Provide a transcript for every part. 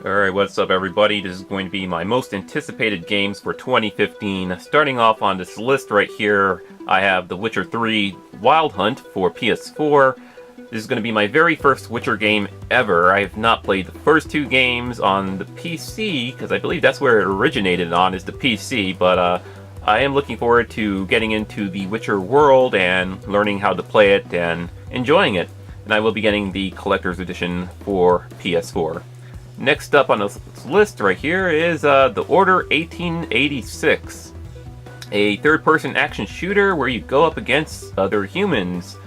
Alright, what's up everybody? This is going to be my most anticipated games for 2015. Starting off on this list right here, I have The Witcher 3 Wild Hunt for PS4. This is going to be my very first Witcher game ever. I have not played the first two games on the PC, because I believe that's where it originated on, is the PC, but I am looking forward to getting into the Witcher world and learning how to play it and enjoying it. And I will be getting the Collector's Edition for PS4. Next up on this list right here is The Order 1886, a third-person action shooter where you go up against other humans.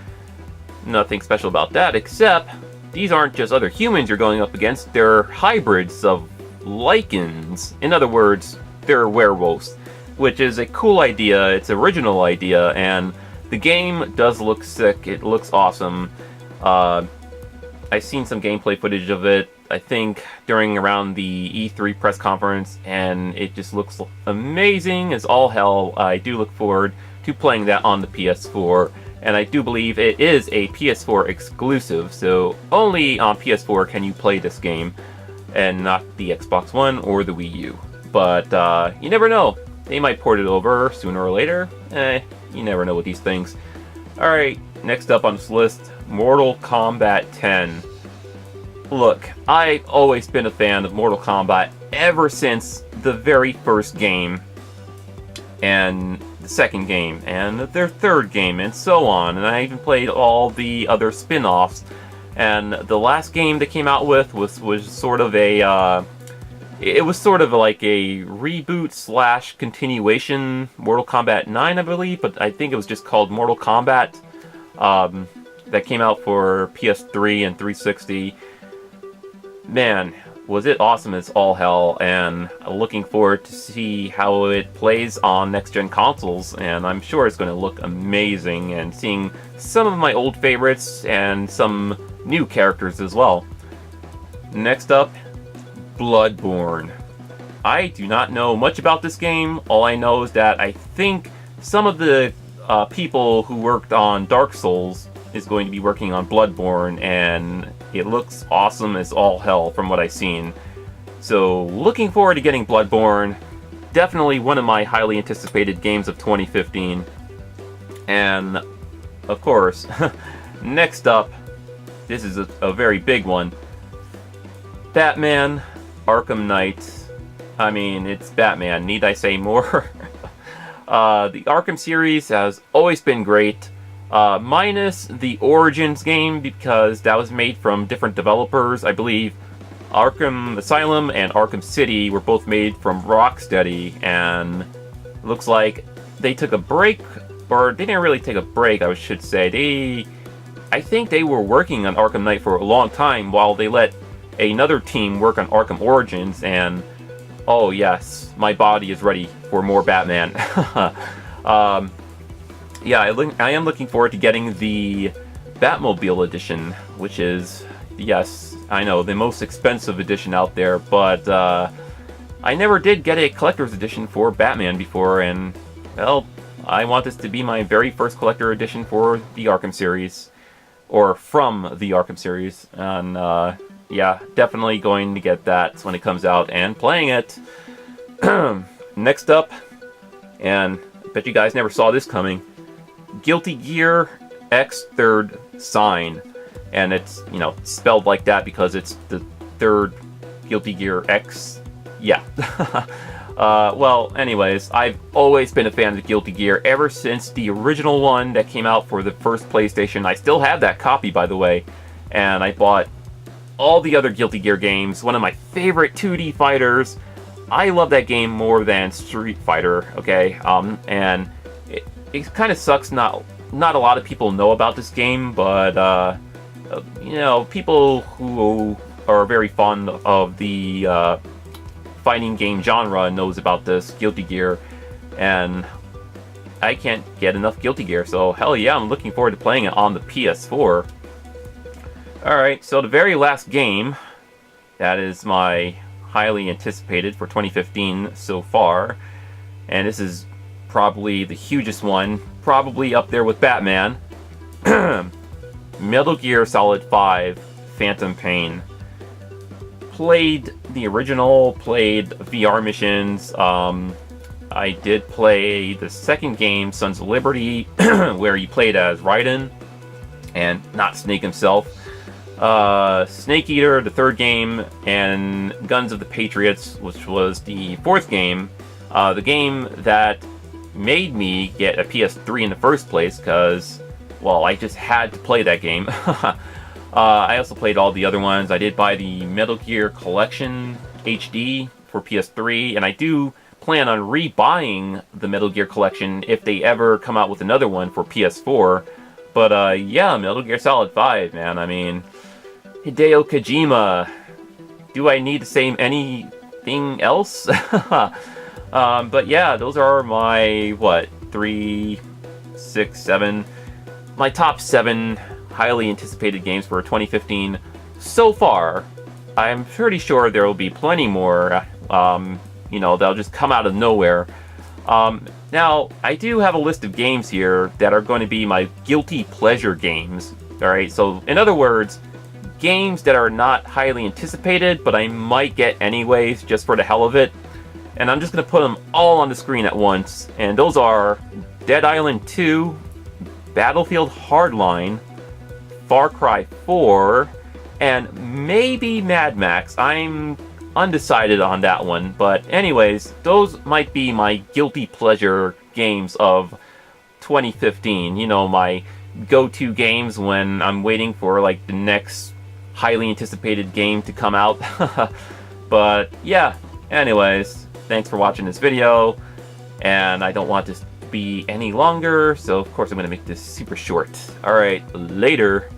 Nothing special about that, except these aren't just other humans you're going up against, they're hybrids of lichens. In other words, they're werewolves, which is a cool idea, it's an original idea, and the game does look sick, it looks awesome. I've seen some gameplay footage of it, I think during around the E3 press conference, and it just looks amazing as all hell. I do look forward to playing that on the PS4, and I do believe it is a PS4 exclusive, so only on PS4 can you play this game, and not the Xbox One or the Wii U. But you never know, they might port it over sooner or later. You never know with these things. Alright, next up on this list, Mortal Kombat 10. Look, I've always been a fan of Mortal Kombat ever since the very first game, and the second game, and their third game, and so on. And I even played all the other spin-offs. And the last game they came out with was sort of a, it was sort of like a reboot slash continuation, Mortal Kombat 9, I believe, but I think it was just called Mortal Kombat. That came out for PS3 and 360. Man, was it awesome as all hell, and looking forward to see how it plays on next-gen consoles, and I'm sure it's going to look amazing, and seeing some of my old favorites and some new characters as well. Next up, Bloodborne. I do not know much about this game. All I know is that I think some of the people who worked on Dark Souls is going to be working on Bloodborne, and it looks awesome as all hell from what I've seen. So looking forward to getting Bloodborne. Definitely one of my highly anticipated games of 2015. And of course, next up, this is a very big one. Batman Arkham Knight. I mean, it's Batman, need I say more? The Arkham series has always been great. Minus the Origins game, because that was made from different developers. I believe Arkham Asylum and Arkham City were both made from Rocksteady, and it looks like they took a break, or they didn't really take a break, I should say. I think they were working on Arkham Knight for a long time while they let another team work on Arkham Origins, and oh yes, my body is ready for more Batman. Yeah, I am looking forward to getting the Batmobile edition, which is, yes, I know, the most expensive edition out there, but I never did get a collector's edition for Batman before, and, well, I want this to be my very first collector edition for the Arkham series, or from the Arkham series, and yeah, definitely going to get that when it comes out and playing it. Next up, and I bet you guys never saw this coming, Guilty Gear X Third Sign, and it's, you know, spelled like that because it's the third Guilty Gear X. Yeah. Well, anyways, I've always been a fan of Guilty Gear ever since the original one that came out for the first PlayStation. I still have that copy, by the way, and I bought all the other Guilty Gear games. One of my favorite 2D fighters. I love that game more than Street Fighter, okay? And it kind of sucks not a lot of people know about this game, but you know, people who are very fond of the fighting game genre knows about this Guilty Gear, and I can't get enough Guilty Gear, so hell yeah, I'm looking forward to playing it on the PS4. Alright, so the very last game that is my highly anticipated for 2015 so far, and this is probably the hugest one, probably up there with Batman. Metal Gear Solid 5 Phantom Pain. Played the original, played VR missions. I did play the second game, Sons of Liberty, where you played as Raiden, and not Snake himself. Snake Eater, the third game, and Guns of the Patriots, which was the fourth game. The game that made me get a PS3 in the first place, because, well, I just had to play that game. I also played all the other ones. I did buy the Metal Gear Collection HD for PS3, and I do plan on rebuying the Metal Gear Collection if they ever come out with another one for PS4. But yeah, Metal Gear Solid 5, man. I mean, Hideo Kojima. Do I need to say anything else? But yeah, those are my, 3, 6, 7... my top 7 highly anticipated games for 2015 so far. I'm pretty sure there will be plenty more, they'll just come out of nowhere. Now, I do have a list of games here that are going to be my guilty pleasure games. Alright, so in other words, games that are not highly anticipated, but I might get anyways, just for the hell of it. And I'm just going to put them all on the screen at once. And those are Dead Island 2, Battlefield Hardline, Far Cry 4, and maybe Mad Max. I'm undecided on that one, but anyways, those might be my guilty pleasure games of 2015. You know, my go-to games when I'm waiting for like the next highly anticipated game to come out. But yeah, anyways, thanks for watching this video, and I don't want this to be any longer, so of course I'm going to make this super short. Alright, later.